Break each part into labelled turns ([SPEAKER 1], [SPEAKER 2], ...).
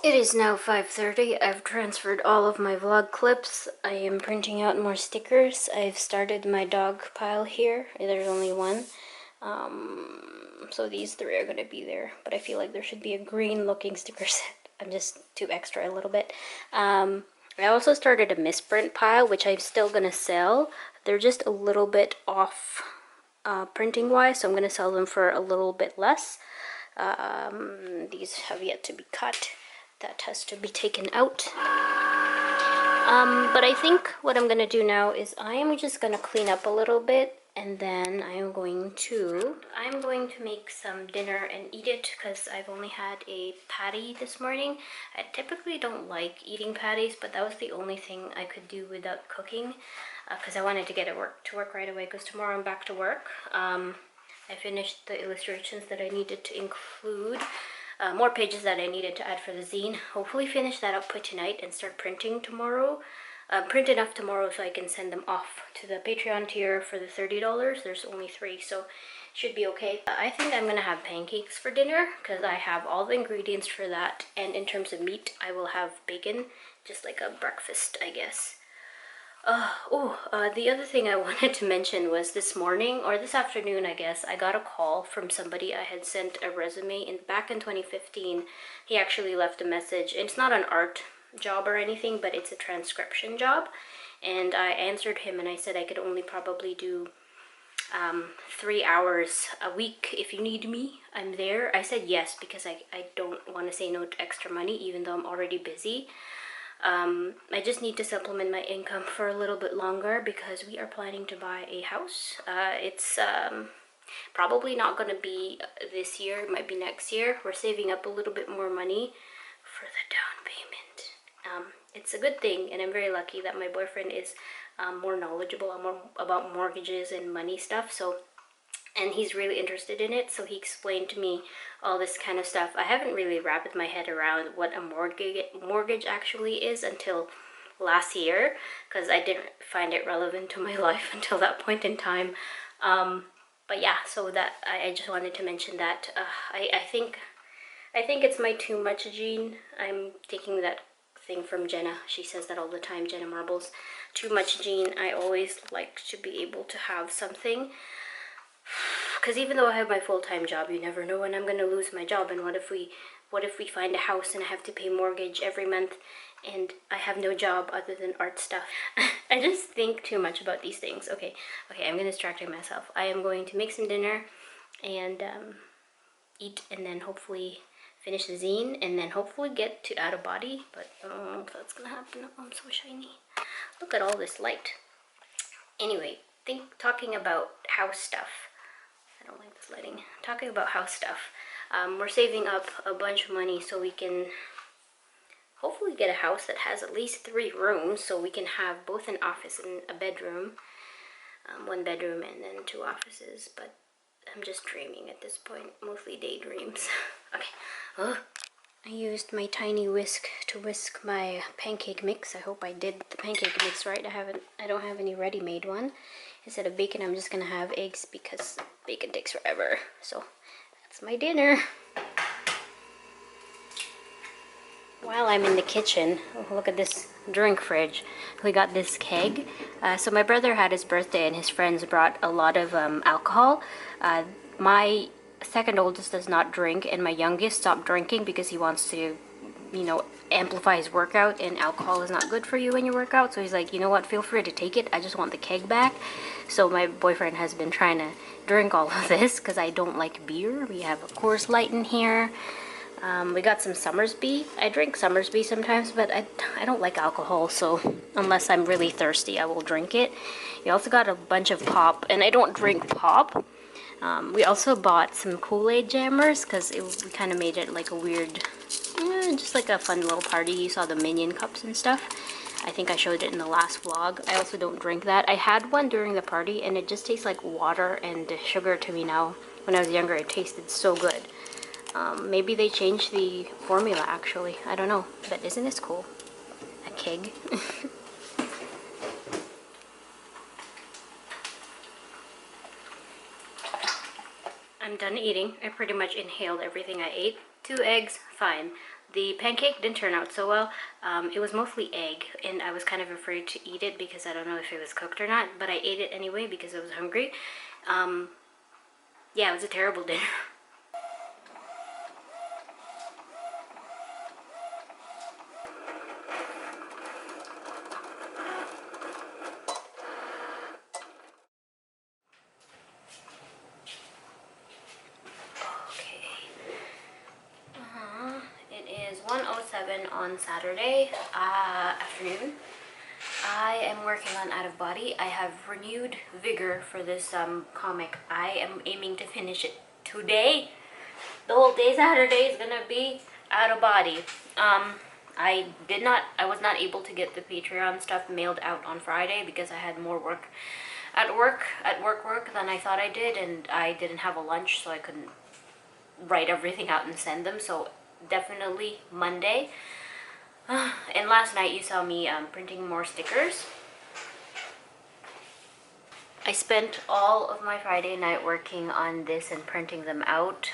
[SPEAKER 1] It is now 5:30. I've transferred all of my vlog clips. I am printing out more stickers. I've started my dog pile here. There's only one. So these three are going to be there. But I feel like there should be a green looking sticker set. I'm just too extra a little bit. I also started a misprint pile, which I'm still going to sell. They're just a little bit off printing wise, so I'm going to sell them for a little bit less. These have yet to be cut. That has to be taken out. But I think what I'm gonna do now is I am just gonna clean up a little bit, and then I'm going to make some dinner and eat it because I've only had a patty this morning. I typically don't like eating patties, but that was the only thing I could do without cooking because I wanted to get to work right away because tomorrow I'm back to work. I finished the illustrations that I needed to include. More pages that I needed to add for the zine. Hopefully finish that output tonight and start printing tomorrow. Print enough tomorrow so I can send them off to the Patreon tier for the $30. There's only 3, so should be okay. I think I'm gonna have pancakes for dinner because I have all the ingredients for that. And in terms of meat, I will have bacon, just like a breakfast, I guess. The other thing I wanted to mention was this morning, or this afternoon I guess, I got a call from somebody I had sent a resume back in 2015. He actually left a message. It's not an art job or anything, but it's a transcription job. And I answered him and I said I could only probably do 3 hours a week. If you need me, I'm there. I said yes because I don't want to say no to extra money even though I'm already busy. I just need to supplement my income for a little bit longer because we are planning to buy a house. It's probably not going to be this year, it might be next year. We're saving up a little bit more money for the down payment. It's a good thing, and I'm very lucky that my boyfriend is more knowledgeable about mortgages and money stuff. And he's really interested in it, so he explained to me all this kind of stuff. I haven't really wrapped my head around what a mortgage actually is until last year, because I didn't find it relevant to my life until that point in time. But yeah, so that I just wanted to mention that. I think it's my too much gene. I'm taking that thing from Jenna. She says that all the time, Jenna Marbles. Too much gene. I always like to be able to have something. Because even though I have my full-time job, you never know when I'm going to lose my job. And what if we find a house and I have to pay mortgage every month and I have no job other than art stuff? I just think too much about these things. Okay, I'm going to distract myself. I am going to make some dinner and eat, and then hopefully finish the zine, and then hopefully get to out of body. But I don't know if that's going to happen. Oh, I'm so shiny. Look at all this light. Anyway, talking about house stuff. I don't like this lighting. Talking about house stuff. We're saving up a bunch of money so we can hopefully get a house that has at least 3 rooms, so we can have both an office and a bedroom. 1 bedroom and then 2 offices, but I'm just dreaming at this point. Mostly daydreams. Okay. I used my tiny whisk to whisk my pancake mix. I hope I did the pancake mix right. I don't have any ready-made one. Instead of bacon, I'm just gonna have eggs because bacon takes forever. So that's my dinner. While I'm in the kitchen, look at this drink fridge. We got this keg. So my brother had his birthday and his friends brought a lot of alcohol. My second oldest does not drink, and my youngest stopped drinking because he wants to, amplify his workout, and alcohol is not good for you when you work out. So he's like, you know what, feel free to take it. I just want the keg back. So my boyfriend has been trying to drink all of this because I don't like beer. We have a Coors Light in here. We got some Summersby. I drink Summersby sometimes, but I don't like alcohol, so unless I'm really thirsty, I will drink it. We also got a bunch of pop, and I don't drink pop. We also bought some Kool-Aid jammers because we kind of made it like a weird, just like a fun little party. You saw the Minion cups and stuff. I think I showed it in the last vlog. I also don't drink that. I had one during the party and it just tastes like water and sugar to me now. When I was younger, it tasted so good. Maybe they changed the formula actually. I don't know. But isn't this cool? A keg. I'm done eating. I pretty much inhaled everything I ate. 2 eggs, fine. The pancake didn't turn out so well. It was mostly egg, and I was kind of afraid to eat it because I don't know if it was cooked or not, but I ate it anyway because I was hungry. Yeah, it was a terrible dinner. It is 1:07 on Saturday afternoon. I am working on Out of Body. I have renewed vigor for this comic. I am aiming to finish it today. The whole day Saturday is gonna be Out of Body. I was not able to get the Patreon stuff mailed out on Friday because I had more work at work than I thought I did, and I didn't have a lunch, so I couldn't write everything out and send them. So definitely Monday. And last night you saw me printing more stickers. I spent all of my Friday night working on this and printing them out.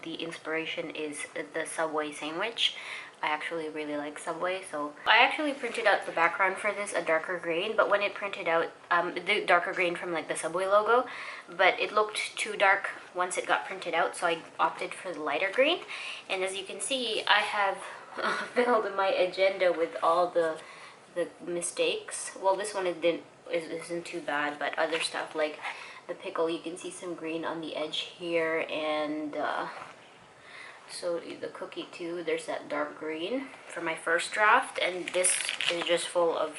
[SPEAKER 1] The inspiration is the Subway sandwich. I actually really like Subway, so I actually printed out the background for this a darker green, but when it printed out the darker green from like the Subway logo, but it looked too dark once it got printed out, so I opted for the lighter green. And as you can see, I have filled my agenda with all the mistakes. Well, this one isn't too bad, but other stuff like the pickle, you can see some green on the edge here, and so the cookie too, there's that dark green for my first draft, and this is just full of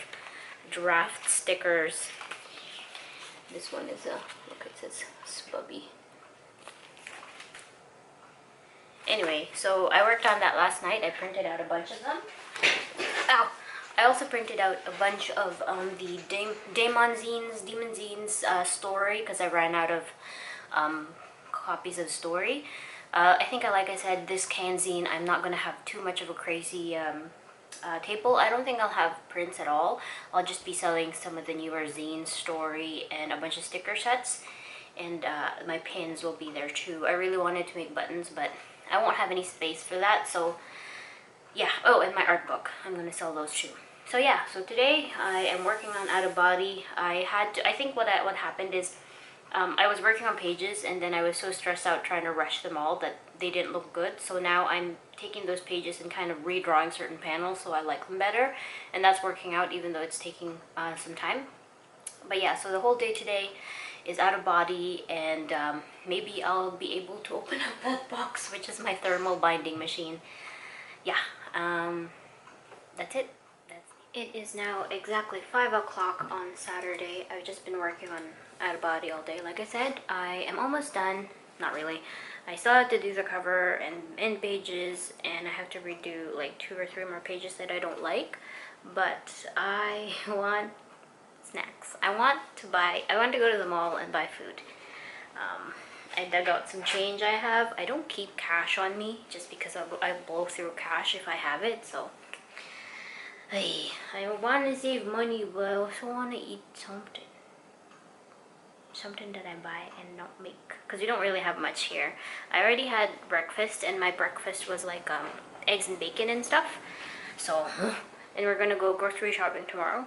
[SPEAKER 1] draft stickers. This one is look, it says Spubby. Anyway, so I worked on that last night. I printed out a bunch of them. Ow! I also printed out a bunch of the Demon Zines story, because I ran out of copies of story. I think, like I said, this Canzine, I'm not going to have too much of a crazy table. I don't think I'll have prints at all. I'll just be selling some of the newer zine story and a bunch of sticker sets. And my pins will be there too. I really wanted to make buttons, but I won't have any space for that, so yeah. Oh, and my art book. I'm going to sell those too. So yeah, so today I am working on Out of Body. I think what happened is I was working on pages, and then I was so stressed out trying to rush them all that they didn't look good. So now I'm taking those pages and kind of redrawing certain panels so I like them better, and that's working out even though it's taking some time. But yeah, so the whole day today is Out of Body, and maybe I'll be able to open up that box, which is my thermal binding machine. Yeah, that's it. It is now exactly 5 o'clock on Saturday. I've just been working on Out of Body all day. Like I said, I am almost done. Not really. I still have to do the cover and end pages, and I have to redo like 2 or 3 more pages that I don't like. But I want snacks. I want to go to the mall and buy food. I dug out some change I have. I don't keep cash on me just because I blow through cash if I have it, so I want to save money, but I also want to eat something that I buy and not make, because we don't really have much here. I already had breakfast, and my breakfast was like eggs and bacon and stuff, so and we're gonna go grocery shopping tomorrow.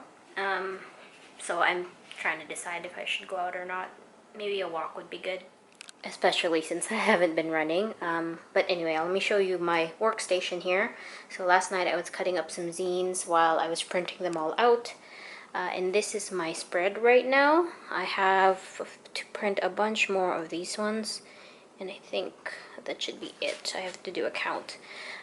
[SPEAKER 1] So I'm trying to decide if I should go out or not. Maybe a walk would be good, especially since I haven't been running. But anyway, let me show you my workstation here. So last night I was cutting up some zines while I was printing them all out. And this is my spread right now. I have to print a bunch more of these ones, and I think that should be it. I have to do a count.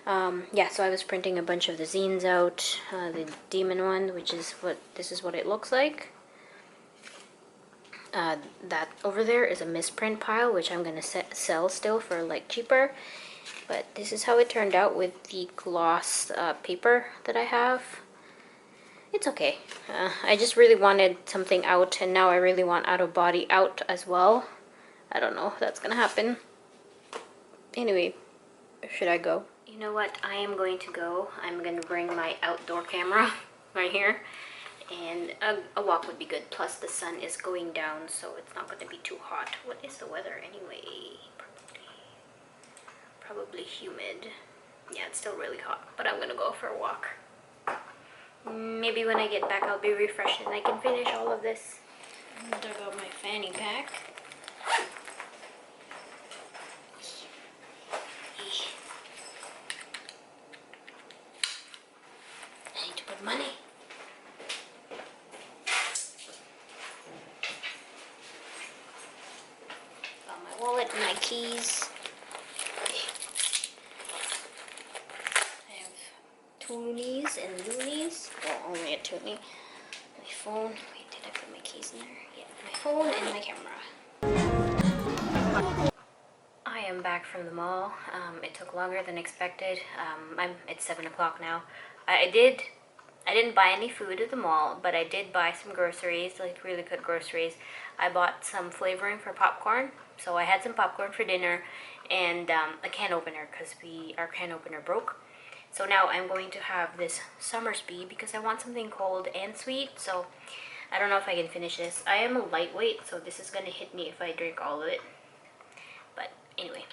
[SPEAKER 1] Yeah, so I was printing a bunch of the zines out. The demon one, this is what it looks like. That over there is a misprint pile, which I'm gonna sell still for like cheaper. But this is how it turned out with the gloss paper that I have. It's okay. I just really wanted something out, and now I really want Out of Body out as well. I don't know if that's gonna happen. Anyway, should I go? You know what? I am going to go. I'm gonna bring my outdoor camera right here. And a walk would be good. Plus the sun is going down, so it's not going to be too hot. What is the weather anyway? Probably humid. Yeah, it's still really hot, but I'm gonna go for a walk. Maybe when I get back I'll be refreshed and I can finish all of this. I got my fanny pack. I need to put money. Got my wallet and my keys. I have toonies and loonies. Well, only a toonie. My phone. Wait, did I put my keys in there? Yeah, my phone and my camera. I am back from the mall. It took longer than expected. It's 7 o'clock now. I didn't buy any food at the mall, but I did buy some groceries, like really good groceries. I bought some flavoring for popcorn, so I had some popcorn for dinner, and a can opener because our can opener broke. So now I'm going to have this Summersby because I want something cold and sweet. So I don't know if I can finish this. I am a lightweight, so this is gonna hit me if I drink all of it. But anyway.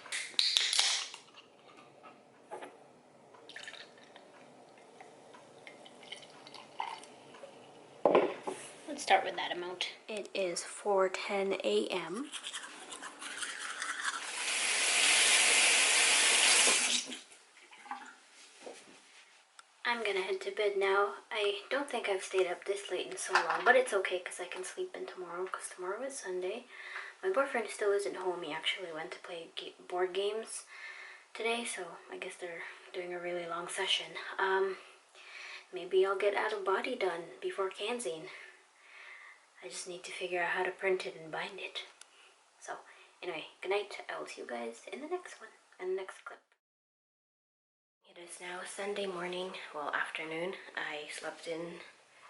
[SPEAKER 1] Let's start with that amount. It is 4:10 a.m. I'm gonna head to bed now. I don't think I've stayed up this late in so long, but it's okay because I can sleep in tomorrow because tomorrow is Sunday. My boyfriend still isn't home. He actually went to play board games today, so I guess they're doing a really long session. Maybe I'll get out of body done before Canzine. I just need to figure out how to print it and bind it. So anyway, good night. I will see you guys in the next one, in the next clip. It is now Sunday morning, well, afternoon. I slept in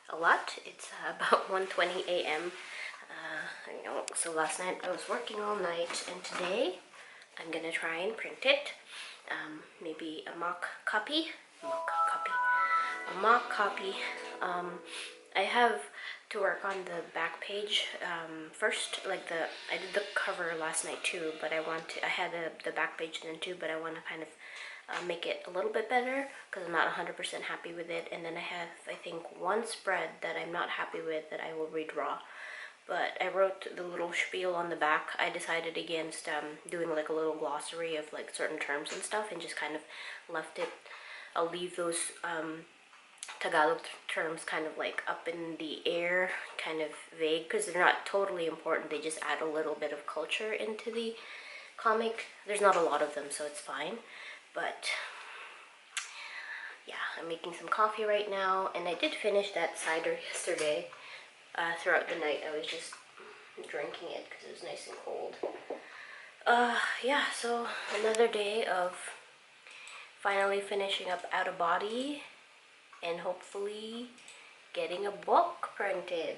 [SPEAKER 1] a lot. It's about 1:20 a.m. So last night I was working all night, and today I'm gonna try and print it. Maybe a mock copy. I have to work on the back page first. I did the cover last night too, but I had the back page then too, but I want to kind of make it a little bit better because I'm not 100% happy with it. And then I have, I think, one spread that I'm not happy with that I will redraw. But I wrote the little spiel on the back. I decided against doing like a little glossary of like certain terms and stuff, and just kind of left it. I'll leave those Tagalog terms kind of like up in the air, kind of vague, because they're not totally important. They just add a little bit of culture into the comic. There's not a lot of them, so it's fine. But yeah, I'm making some coffee right now, and I did finish that cider yesterday. Throughout the night I was just drinking it because it was nice and cold. Yeah, so another day of finally finishing up Out of Body and hopefully getting a book printed.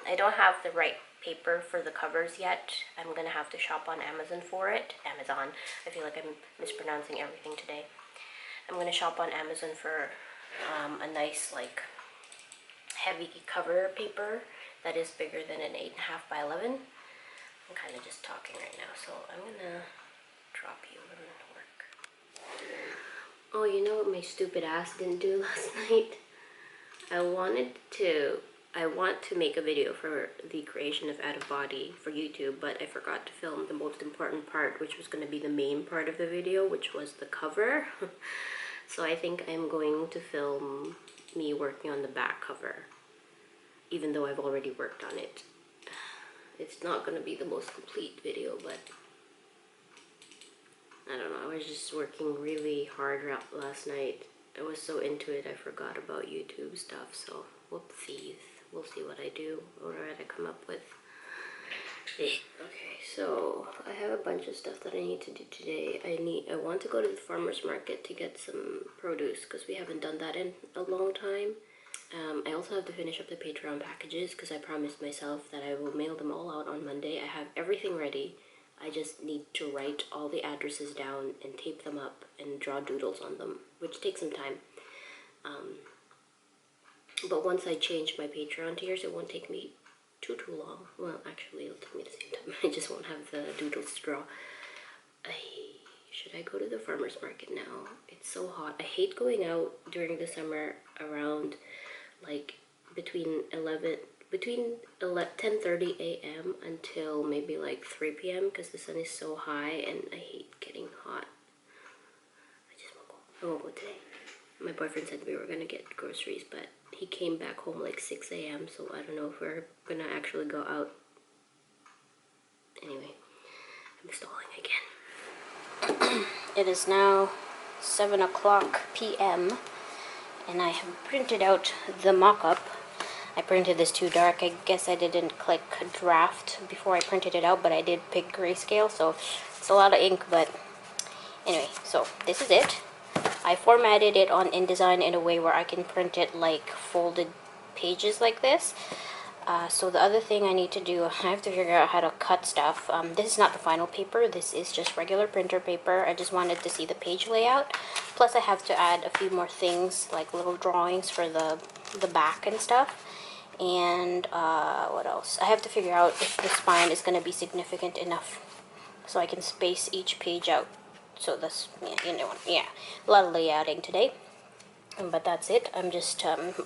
[SPEAKER 1] I don't have the right paper for the covers yet. I'm gonna have to shop on Amazon for it. Amazon. I feel like I'm mispronouncing everything today. I'm gonna shop on Amazon for a nice like heavy cover paper that is bigger than an 8.5 by 11. I'm kind of just talking right now, so I'm gonna drop you and work. Oh, you know what my stupid ass didn't do last night? I want to make a video for the creation of Out of Body for YouTube, but I forgot to film the most important part, which was going to be the main part of the video, which was the cover. So I think I'm going to film me working on the back cover, even though I've already worked on it. It's not going to be the most complete video, but I don't know, I was just working really hard last night. I was so into it I forgot about YouTube stuff, so whoopsies. We'll see what I do or what I come up with. Okay, so I have a bunch of stuff that I need to do today. I want to go to the farmer's market to get some produce because we haven't done that in a long time. I also have to finish up the Patreon packages because I promised myself that I will mail them all out on Monday. I have everything ready. I just need to write all the addresses down and tape them up and draw doodles on them, which takes some time. But once I change my Patreon tiers, it won't take me too long. Well, actually, it'll take me the same time. I just won't have the doodles to draw. Should I go to the farmer's market now? It's so hot. I hate going out during the summer around like between 10:30 a.m. until maybe like 3 p.m. because the sun is so high and I hate getting hot. I won't go today. My boyfriend said we were gonna get groceries, but he came back home like 6 a.m. so I don't know if we're gonna actually go out. Anyway, I'm stalling again. It is now 7 o'clock p.m. and I have printed out the mock-up. I printed this too dark. I guess I didn't click draft before I printed it out, but I did pick grayscale, so it's a lot of ink, but anyway, so this is it. I formatted it on InDesign in a way where I can print it like folded pages like this. So the other thing I need to do, I have to figure out how to cut stuff. This is not the final paper, this is just regular printer paper. I just wanted to see the page layout. Plus I have to add a few more things, like little drawings for the back and stuff. And what else? I have to figure out if the spine is going to be significant enough so I can space each page out. So that's, yeah, you know, yeah, a lot of layouting today. But that's it. I'm just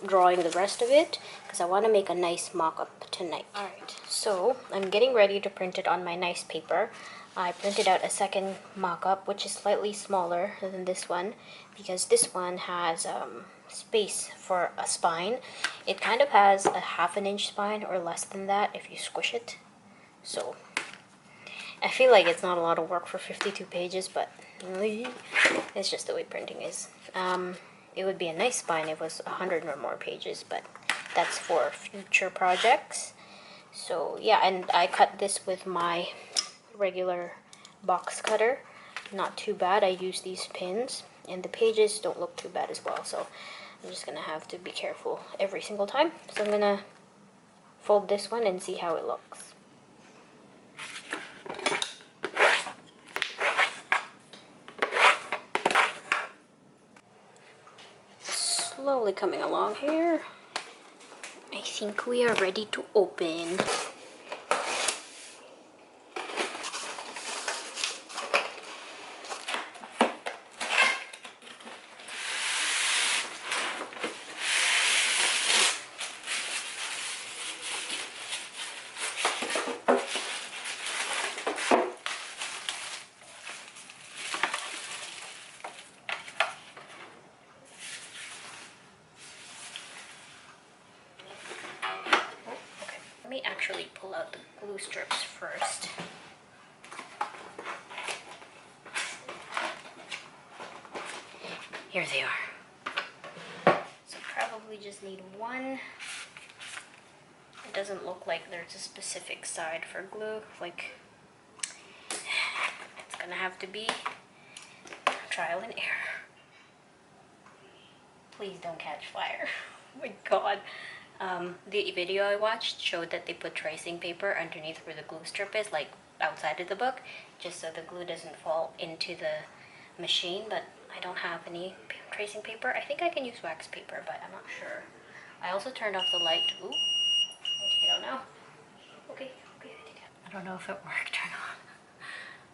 [SPEAKER 1] drawing the rest of it because I want to make a nice mock-up tonight. Alright, so I'm getting ready to print it on my nice paper. I printed out a second mock-up, which is slightly smaller than this one because this one has space for a spine. It kind of has a 1/2 inch spine or less than that if you squish it. So I feel like it's not a lot of work for 52 pages, but it's just the way printing is. It would be a nice spine if it was 100 or more pages, but that's for future projects. So yeah, and I cut this with my regular box cutter. Not too bad. I use these pins, and the pages don't look too bad as well, so I'm just gonna have to be careful every single time. So I'm gonna fold this one and see how it looks. Slowly coming along here. I think we are ready to open. Let me actually pull out the glue strips first. Here they are. So probably just need one. It doesn't look like there's a specific side for glue. Like, it's gonna have to be trial and error. Please don't catch fire. Oh my god. The video I watched showed that they put tracing paper underneath where the glue strip is, like outside of the book, just so the glue doesn't fall into the machine, but I don't have any tracing paper. I think I can use wax paper, but I'm not sure. I also turned off the light. Ooh, I'll take it out now. Okay, I take it out. I don't know if it worked or not.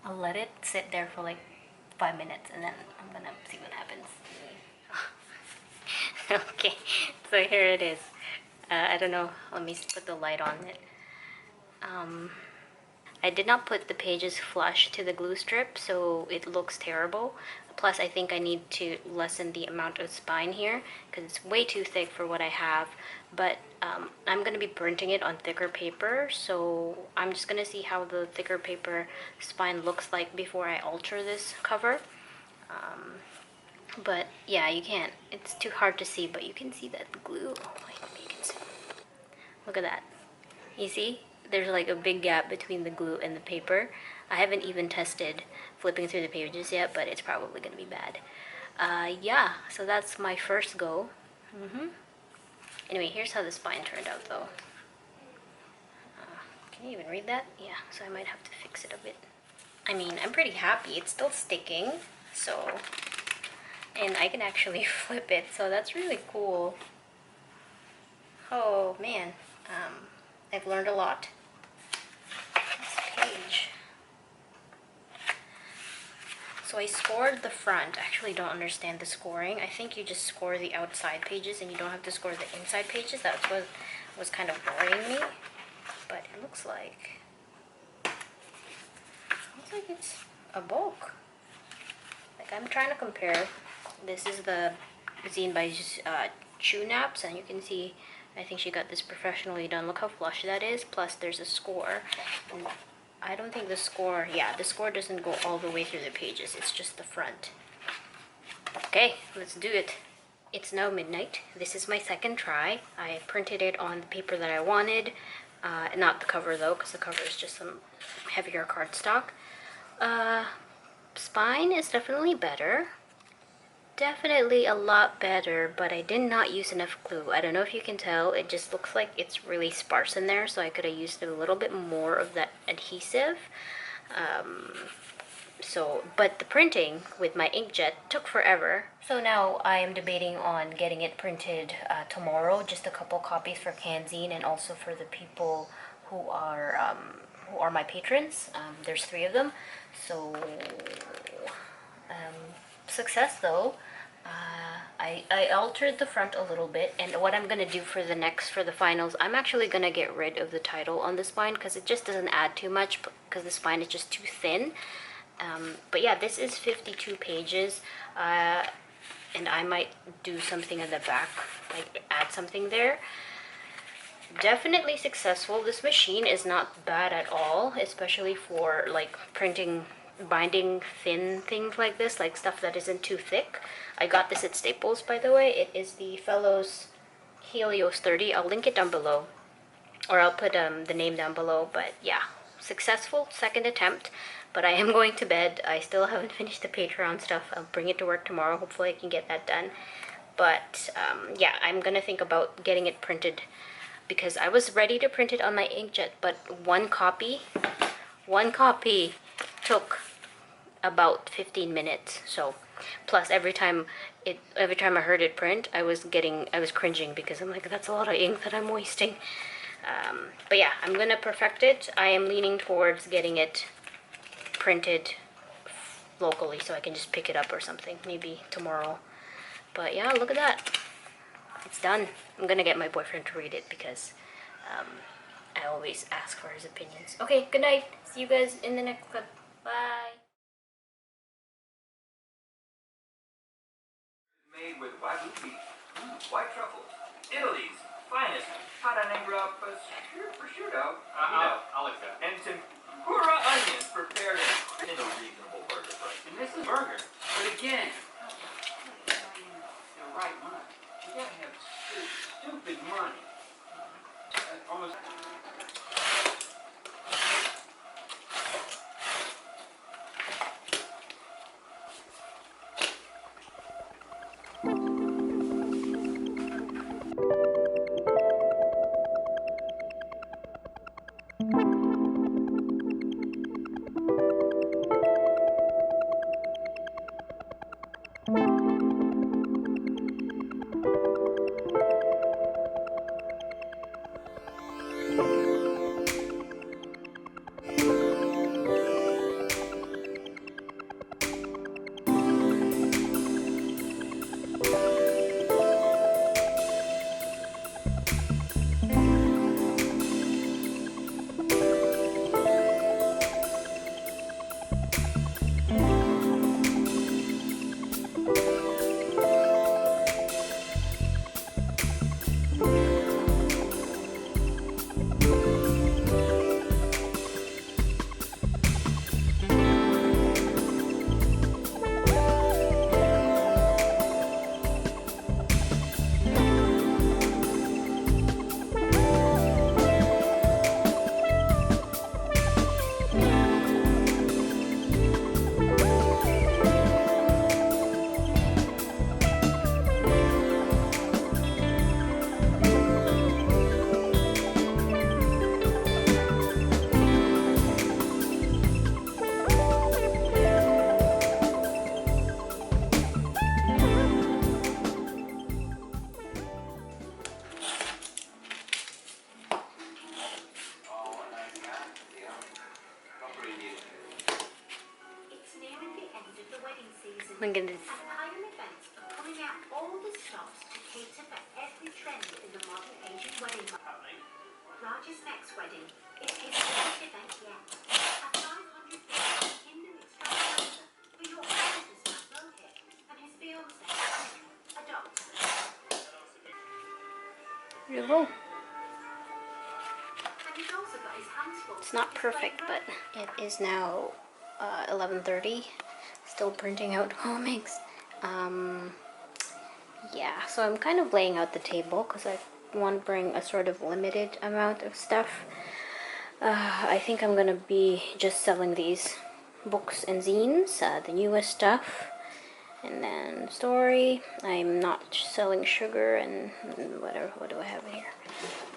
[SPEAKER 1] I'll let it sit there for like 5 minutes and then I'm gonna see what happens. Okay, so here it is. I don't know, let me put the light on it. I did not put the pages flush to the glue strip, so it looks terrible. Plus, I think I need to lessen the amount of spine here, because it's way too thick for what I have. But I'm going to be printing it on thicker paper, so I'm just going to see how the thicker paper spine looks like before I alter this cover. But yeah, you can't. It's too hard to see, but you can see that the glue. Oh my god, you can see. Look at that. You see? There's like a big gap between the glue and the paper. I haven't even tested flipping through the pages yet, but it's probably gonna be bad. Yeah, so that's my first go. Anyway, here's how the spine turned out though. Can you even read that? Yeah, so I might have to fix it a bit. I mean, I'm pretty happy. It's still sticking, so... And I can actually flip it, so that's really cool. Oh, man. I've learned a lot. This page. So I scored the front. I actually don't understand the scoring. I think you just score the outside pages and you don't have to score the inside pages. That's what was kind of worrying me. But it looks like it's a bulk. Like, I'm trying to compare. This is the zine by Chew Naps, and you can see I think she got this professionally done. Look how flush that is. Plus there's a score. And I don't think the score, yeah, the score doesn't go all the way through the pages. It's just the front. Okay, let's do it. It's now midnight. This is my second try. I printed it on the paper that I wanted. Not the cover though, because the cover is just some heavier cardstock. Spine is definitely better. Definitely a lot better, but I did not use enough glue. I don't know if you can tell, it just looks like it's really sparse in there, so I could have used a little bit more of that adhesive. But the printing with my inkjet took forever. So now I am debating on getting it printed tomorrow, just a couple copies for Canzine and also for the people who are my patrons. There's 3 of them. So, success though. I altered the front a little bit, and what I'm gonna do for the finals, I'm actually gonna get rid of the title on the spine because it just doesn't add too much, because the spine is just too thin. But yeah, this is 52 pages, and I might do something in the back, like add something there. Definitely successful. This machine is not bad at all, especially for like binding thin things like this, like stuff that isn't too thick. I got this at Staples, by the way. It is the Fellows Helios 30. I'll link it down below, or I'll put the name down below. But yeah, successful second attempt. But I am going to bed. I still haven't finished the Patreon stuff. I'll bring it to work tomorrow. Hopefully I can get that done. But yeah, I'm gonna think about getting it printed, because I was ready to print it on my inkjet, but one copy took about 15 minutes. So plus every time I heard it print, I was cringing, because I'm like, that's a lot of ink that I'm wasting. But yeah, I'm gonna perfect it. I am leaning towards getting it printed locally so I can just pick it up or something, maybe tomorrow. But yeah, look at that. It's done. I'm gonna get my boyfriend to read it, because I always ask for his opinions. Okay, good night. See you guys in the next clip. Bye.
[SPEAKER 2] Made with wagyu beef, white truffles, Italy's finest pata negra prosciutto,
[SPEAKER 3] I'll accept.
[SPEAKER 2] and tempura onions prepared in a reasonable burger price. And this is burger, but again, the right money. You gotta have stupid money. Almost.
[SPEAKER 1] Look at this.
[SPEAKER 3] Huion events are pulling out all the stops to cater for every trend in the modern Asian wedding market. Raj's next wedding is his biggest event yet. A 500 people Hindu extravaganza for your business man Rohit and his fiancée, a doctor.
[SPEAKER 1] There you go.
[SPEAKER 3] And he's also got his hands full.
[SPEAKER 1] It's not perfect, but it is now 11:30. Still printing out comics. Yeah, so I'm kind of laying out the table because I want to bring a sort of limited amount of stuff. I think I'm gonna be just selling these books and zines, the newest stuff, and then story. I'm not selling sugar and whatever. What do I have here?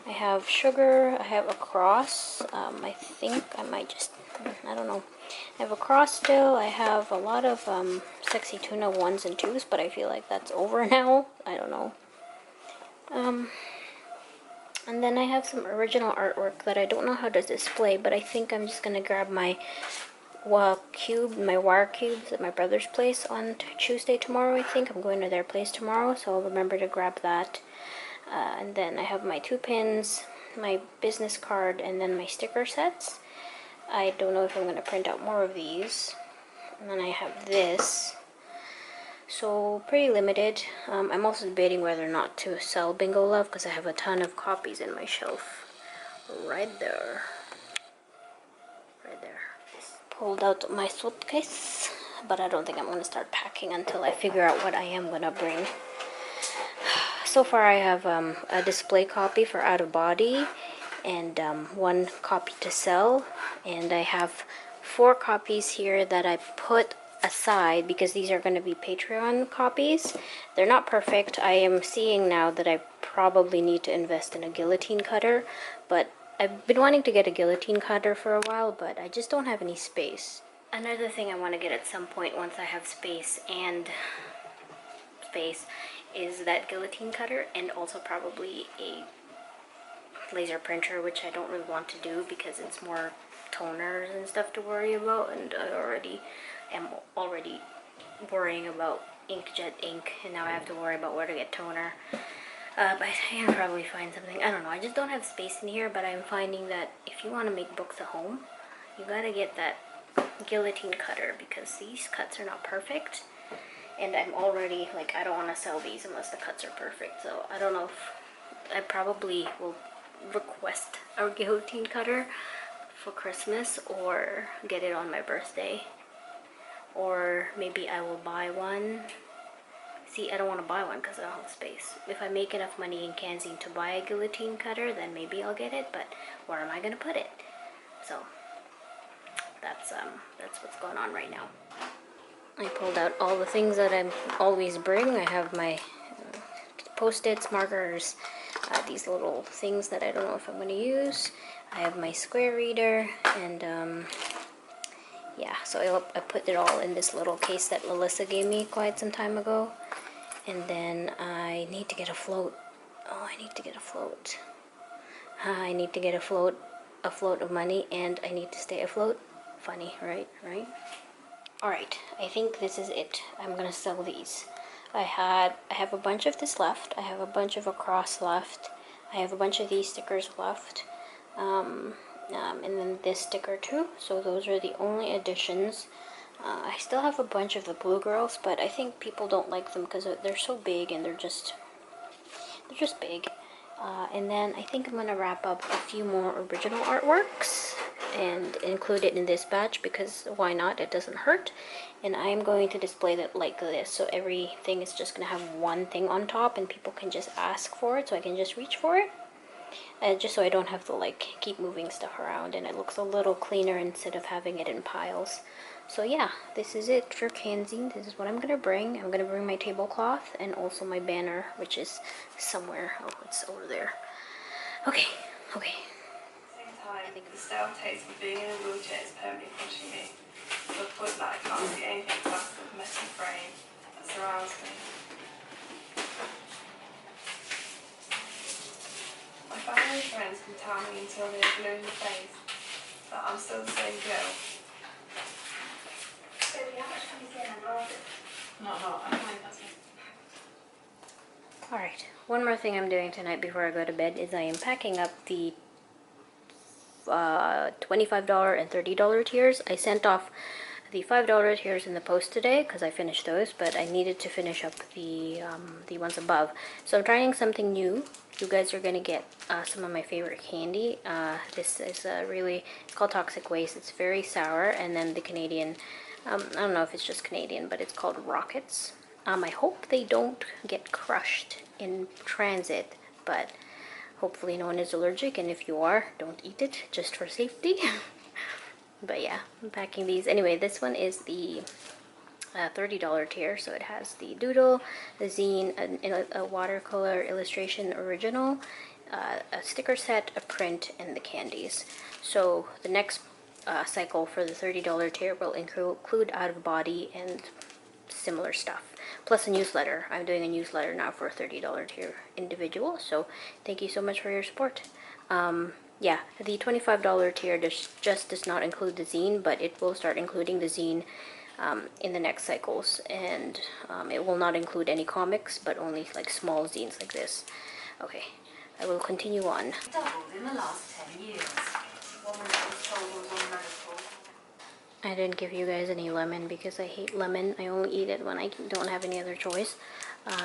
[SPEAKER 1] I have sugar. I have a cross. I think I might just, I don't know. I have a cross still. I have a lot of sexy tuna 1s and 2s, but I feel like that's over now. I don't know. And then I have some original artwork that I don't know how to display, but I think I'm just gonna grab my wire cubes at my brother's place on Tuesday tomorrow. I think I'm going to their place tomorrow, so I'll remember to grab that. And then I have my 2 pins, my business card, and then my sticker sets. I don't know if I'm going to print out more of these. And then I have this. So pretty limited. I'm also debating whether or not to sell Bingo Love because I have a ton of copies in my shelf. Right there. Right there. Just pulled out my suitcase. But I don't think I'm going to start packing until I figure out what I am going to bring. So far I have a display copy for Out of Body and 1 copy to sell, and I have 4 copies here that I put aside because these are going to be Patreon copies. They're not perfect. I am seeing now that I probably need to invest in a guillotine cutter, but I've been wanting to get a guillotine cutter for a while, but I just don't have any space. Another thing I want to get at some point once I have space is that guillotine cutter, and also probably a laser printer, which I don't really want to do because it's more toners and stuff to worry about, and I am already worrying about inkjet ink, and now I have to worry about where to get toner. But I can probably find something. I don't know, I just don't have space in here, but I'm finding that if you want to make books at home, you gotta get that guillotine cutter because these cuts are not perfect. And I'm already, like, I don't want to sell these unless the cuts are perfect. So I don't know if I probably will request a guillotine cutter for Christmas or get it on my birthday. Or maybe I will buy one. See, I don't want to buy one because I don't have space. If I make enough money in Canzine to buy a guillotine cutter, then maybe I'll get it. But where am I going to put it? So that's what's going on right now. I pulled out all the things that I always bring. I have my Post-its, markers, these little things that I don't know if I'm going to use. I have my square reader, and yeah, so I put it all in this little case that Melissa gave me quite some time ago. And then I need to get a float. Oh, I need to get a float. I need to get a float of money, and I need to stay afloat. Funny, right? Alright, I think this is it. I'm gonna sell these. I have a bunch of this left. I have a bunch of across left. I have a bunch of these stickers left. And then this sticker too. So those are the only additions. I still have a bunch of the Blue Girls, but I think people don't like them because they're so big and they're just big. And then I think I'm gonna wrap up a few more original artworks and include it in this batch because why not? It doesn't hurt. And I'm going to display it like this, so everything is just gonna have one thing on top and people can just ask for it, so I can just reach for it, just so I don't have to like keep moving stuff around, and it looks a little cleaner instead of having it in piles. So yeah, this is it for Canzine. This is what I'm gonna bring. I'm gonna bring my tablecloth and also my banner, which is somewhere. Oh, it's over there. Okay.
[SPEAKER 4] Same time, the stale taste of being in a wheelchair is permanently pushing me to the point that I can't see anything past the messy frame that surrounds me. My family and friends can tell me until they're blue in the face that I'm still the same girl. Baby, how much can you get on all this? Not. I think that's it.
[SPEAKER 1] Alright, one more thing I'm doing tonight before I go to bed is I am packing up the $25 and $30 tiers. I sent off the $5 tiers in the post today because I finished those, but I needed to finish up the ones above. So I'm trying something new. You guys are going to get some of my favorite candy. This is really, it's called Toxic Waste. It's very sour, and then the Canadian, I don't know if it's just Canadian, but it's called Rockets. I hope they don't get crushed in transit, but hopefully no one is allergic, and if you are, don't eat it, just for safety. But yeah, I'm packing these. Anyway, this one is the $30 tier, so it has the doodle, the zine, a watercolor illustration original, a sticker set, a print, and the candies. So the next cycle for the $30 tier will include out of body and similar stuff, plus a newsletter. I'm doing a newsletter now for a $30 tier individual, so thank you so much for your support. Yeah, the $25 tier just does not include the zine, but it will start including the zine in the next cycles, and it will not include any comics, but only like small zines like this. Okay, I will continue on.
[SPEAKER 3] Doubled in the last 10 years. Woman that was told was on menopause.
[SPEAKER 1] I didn't give you guys any lemon because I hate lemon. I only eat it when I don't have any other choice.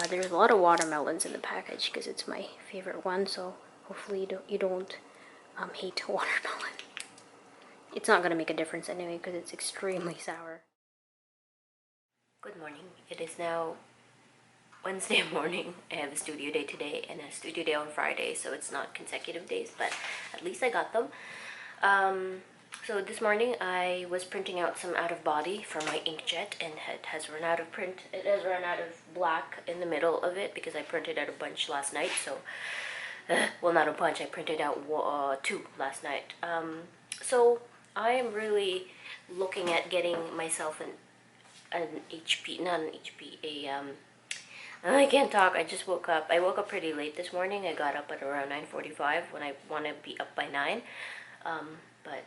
[SPEAKER 1] There's a lot of watermelons in the package because it's my favorite one, so hopefully you don't hate watermelon. It's not going to make a difference anyway because it's extremely sour. Good morning. It is now Wednesday morning. I have a studio day today and a studio day on Friday, so it's not consecutive days, but at least I got them. So this morning I was printing out some out of body for my inkjet, and it has run out of print. It has run out of black in the middle of it because I printed out a bunch last night. So, well, not a bunch. I printed out 2 last night. So I am really looking at getting myself an HP, not an HP, I can't talk. I just woke up. I woke up pretty late this morning. I got up at around 9:45 when I want to be up by 9. But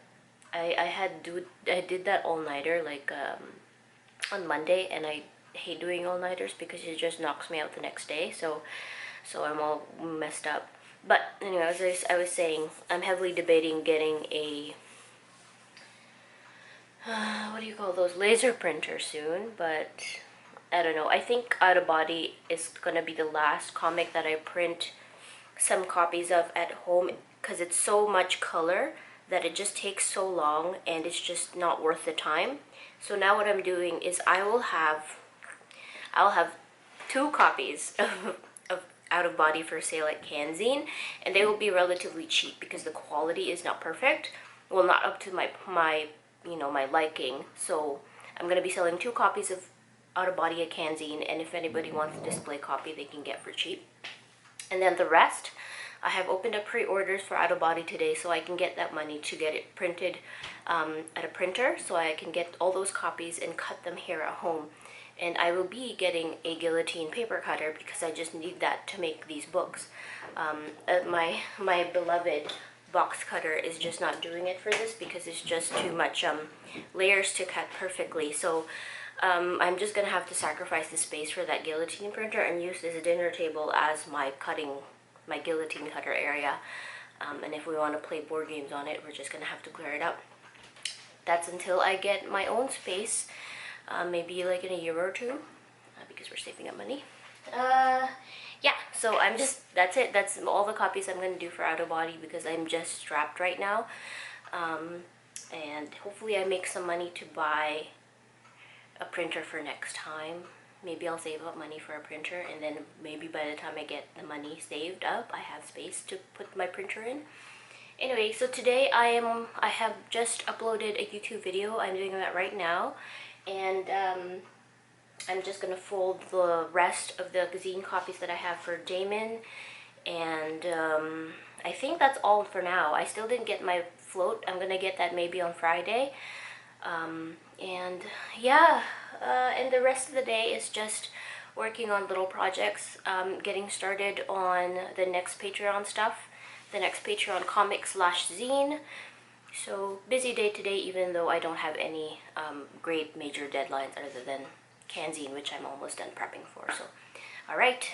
[SPEAKER 1] I did that all-nighter like on Monday, and I hate doing all-nighters because it just knocks me out the next day. So I'm all messed up. But anyway, as I was saying, I'm heavily debating getting a what do you call those, laser printer soon, but I don't know. I think Out of Body is gonna be the last comic that I print some copies of at home because it's so much color that it just takes so long and it's just not worth the time. So now what I'm doing is I'll have 2 copies of Out of Body for sale at Canzine, and they will be relatively cheap because the quality is not perfect. Well, not up to my you know, my liking. So I'm gonna be selling 2 copies of Out of Body at Canzine, and if anybody wants a display copy, they can get for cheap. And then the rest, I have opened up pre-orders for Out of Body today, so I can get that money to get it printed at a printer, so I can get all those copies and cut them here at home. And I will be getting a guillotine paper cutter because I just need that to make these books. My beloved box cutter is just not doing it for this because it's just too much layers to cut perfectly. So I'm just gonna have to sacrifice the space for that guillotine printer and use this dinner table as my guillotine cutter area. And if we want to play board games on it, we're just gonna have to clear it out. That's until I get my own space, maybe like in a year or 2, because we're saving up money. Yeah, so that's it. That's all the copies I'm going to do for Out of Body because I'm just strapped right now. And hopefully I make some money to buy a printer for next time. Maybe I'll save up money for a printer, and then maybe by the time I get the money saved up, I have space to put my printer in. Anyway, so today I have just uploaded a YouTube video. I'm doing that right now, and I'm just gonna fold the rest of the zine copies that I have for Damon, and I think that's all for now. I still didn't get my float. I'm gonna get that maybe on Friday, and yeah, and the rest of the day is just working on little projects, getting started on the next Patreon stuff, the next Patreon comic / zine. So busy day today, even though I don't have any great major deadlines other than Canzine, which I'm almost done prepping for. So, alright,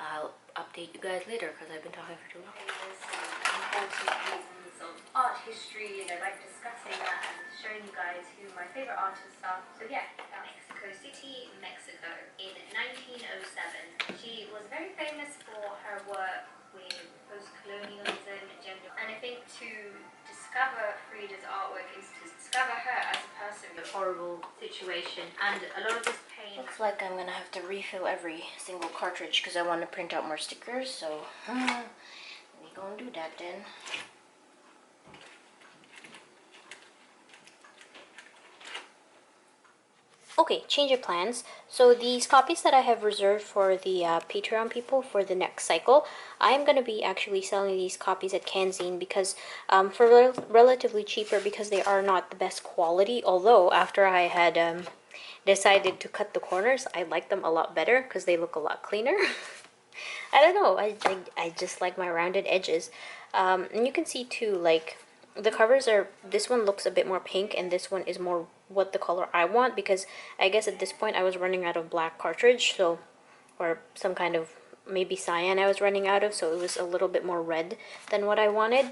[SPEAKER 1] I'll update you guys later because I've been talking for too long. Important reasons of art history, and I like discussing that and showing you guys who my favorite artists are. So yeah, Mexico City, Mexico in 1907. She was very famous for her work with post-colonialism, gender, and I think to discover Frida's artwork is to discover her as a person in a horrible situation, and a lot of this pain. Looks like I'm gonna have to refill every single cartridge because I want to print out more stickers, so we gonna do that then. Okay, change of plans. So these copies that I have reserved for the Patreon people for the next cycle, I'm going to be actually selling these copies at Canzine because for relatively cheaper, because they are not the best quality. Although after I had decided to cut the corners, I like them a lot better because they look a lot cleaner. I don't know, I just like my rounded edges. And you can see too, like, the covers are, this one looks a bit more pink and this one is more what the color I want, because I guess at this point I was running out of black cartridge, so, or some kind of maybe cyan I was running out of, so it was a little bit more red than what I wanted.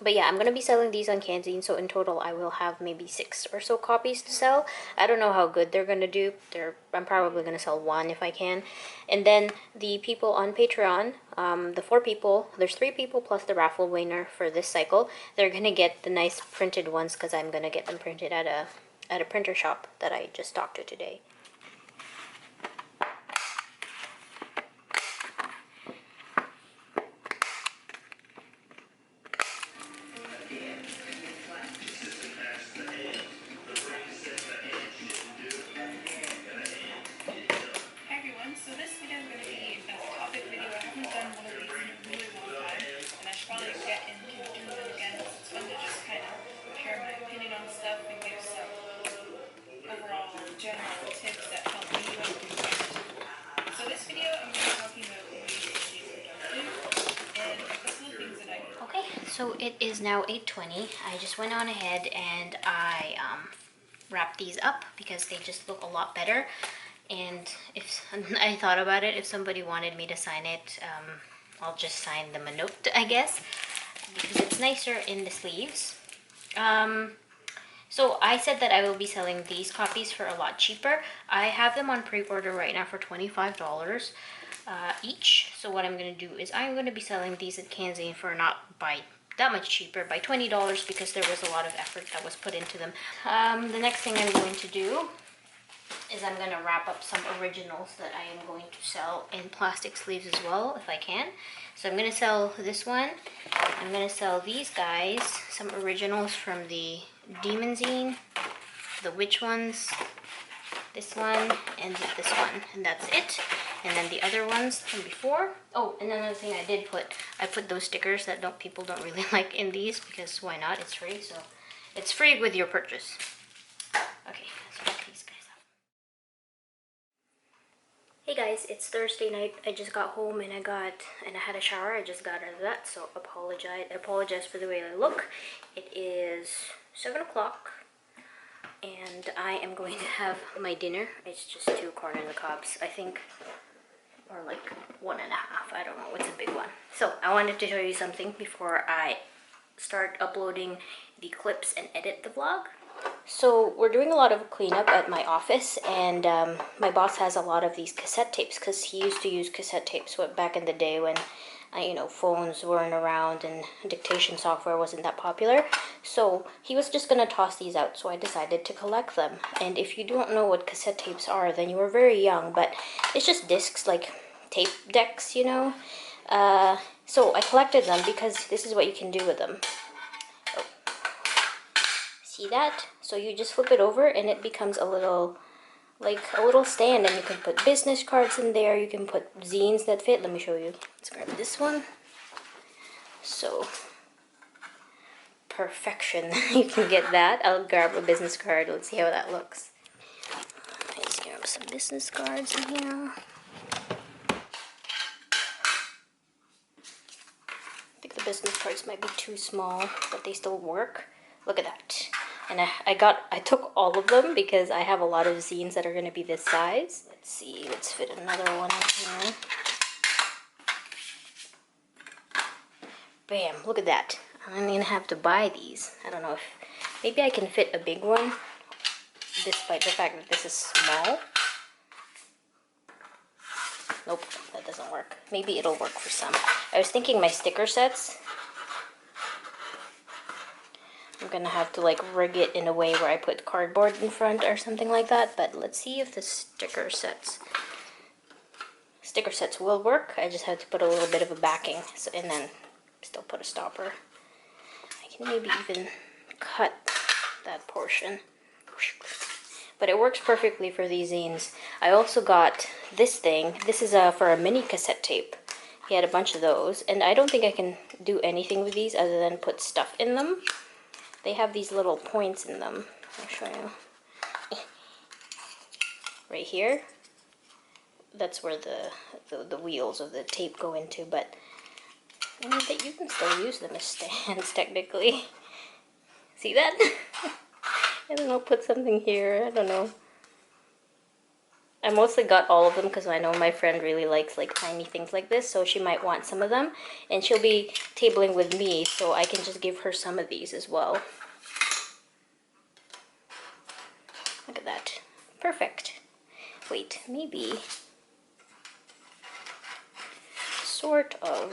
[SPEAKER 1] But yeah, I'm going to be selling these on Canzine, so in total I will have maybe 6 or so copies to sell. I don't know how good they're going to do. I'm probably going to sell 1 if I can. And then the people on Patreon, the 4 people, there's 3 people plus the raffle winner for this cycle. They're going to get the nice printed ones because I'm going to get them printed at a printer shop that I just talked to today. So it is now 8:20. I just went on ahead and I wrapped these up because they just look a lot better. And if I thought about it, if somebody wanted me to sign it, I'll just sign them a note, I guess, because it's nicer in the sleeves. So I said that I will be selling these copies for a lot cheaper. I have them on pre-order right now for $25 each. So what I'm going to do is I'm going to be selling these at Canzine for not by that much cheaper, by $20, because there was a lot of effort that was put into them. The next thing I'm going to do is I'm going to wrap up some originals that I am going to sell in plastic sleeves as well, if I can. So I'm going to sell this one. I'm going to sell these guys, some originals from the Demon Zine, the witch ones, this one, and this one, and that's it. And then the other ones from before. Oh, and another thing I put those stickers that people don't really like in these, because why not? It's free, so it's free with your purchase. Okay, let's wrap these guys up. Hey guys, it's Thursday night. I just got home and I had a shower. I just got out of that, so apologize for the way I look. It is 7 o'clock. And I am going to have my dinner. It's just 2 corn on the cobs, I think, or like 1.5. I don't know. What's a big one? So I wanted to show you something before I start uploading the clips and edit the vlog. So we're doing a lot of cleanup at my office, and my boss has a lot of these cassette tapes because he used to use cassette tapes back in the day when you know, phones weren't around and dictation software wasn't that popular. So he was just gonna toss these out, so I decided to collect them. And if you don't know what cassette tapes are, then you were very young, but it's just discs, like tape decks, you know. So I collected them because this is what you can do with them. Oh. See that? So you just flip it over and it becomes a little, like a little stand, and you can put business cards in there, you can put zines that fit. Let me show you. Let's grab this one. So, perfection. You can get that. I'll grab a business card. Let's see how that looks. Let's grab some business cards in here. I think the business cards might be too small, but they still work. Look at that. And I took all of them because I have a lot of zines that are going to be this size. Let's see, let's fit another one in here. Bam, look at that. I'm going to have to buy these. I don't know if, maybe I can fit a big one despite the fact that this is small. Nope, that doesn't work. Maybe it'll work for some. I was thinking my sticker sets, I'm gonna have to like rig it in a way where I put cardboard in front or something like that, but let's see if the sticker sets will work. I just have to put a little bit of a backing, so, and then still put a stopper. I can maybe even cut that portion. But it works perfectly for these zines. I also got this thing. This is for a mini cassette tape. He had a bunch of those, and I don't think I can do anything with these other than put stuff in them. They have these little points in them. I'll show you. Right here. That's where the wheels of the tape go into, but I mean that you can still use them as stands technically. See that? I don't know, put something here, I don't know. I mostly got all of them because I know my friend really likes like tiny things like this, so she might want some of them. And she'll be tabling with me, so I can just give her some of these as well. Look at that. Perfect. Wait, maybe sort of.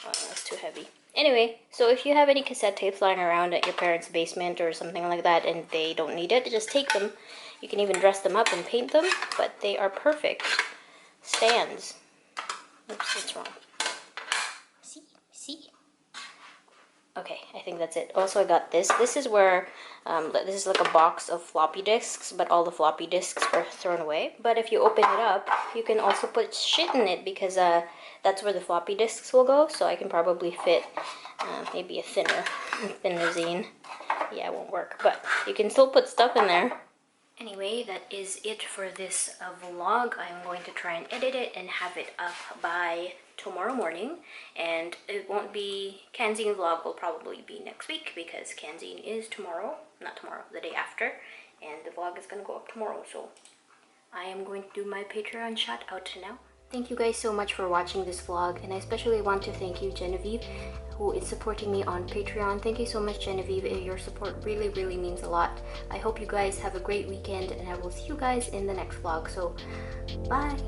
[SPEAKER 1] Oh, that's too heavy. Anyway, so if you have any cassette tapes lying around at your parents' basement or something like that and they don't need it, just take them. You can even dress them up and paint them, but they are perfect stands. Oops, what's wrong? See? Okay, I think that's it. Also, I got this. This is where, this is like a box of floppy disks, but all the floppy disks are thrown away. But if you open it up, you can also put shit in it because that's where the floppy disks will go. So I can probably fit maybe a thinner zine. Yeah, it won't work, but you can still put stuff in there. Anyway, that is it for this vlog. I'm going to try and edit it and have it up by tomorrow morning. And it won't be, Canzine vlog will probably be next week because Canzine is tomorrow, not tomorrow, the day after. And the vlog is going to go up tomorrow, so I am going to do my Patreon shout out now. Thank you guys so much for watching this vlog, and I especially want to thank you, Genevieve, who is supporting me on Patreon. Thank you so much, Genevieve. Your support really, really means a lot. I hope you guys have a great weekend, and I will see you guys in the next vlog. So, bye!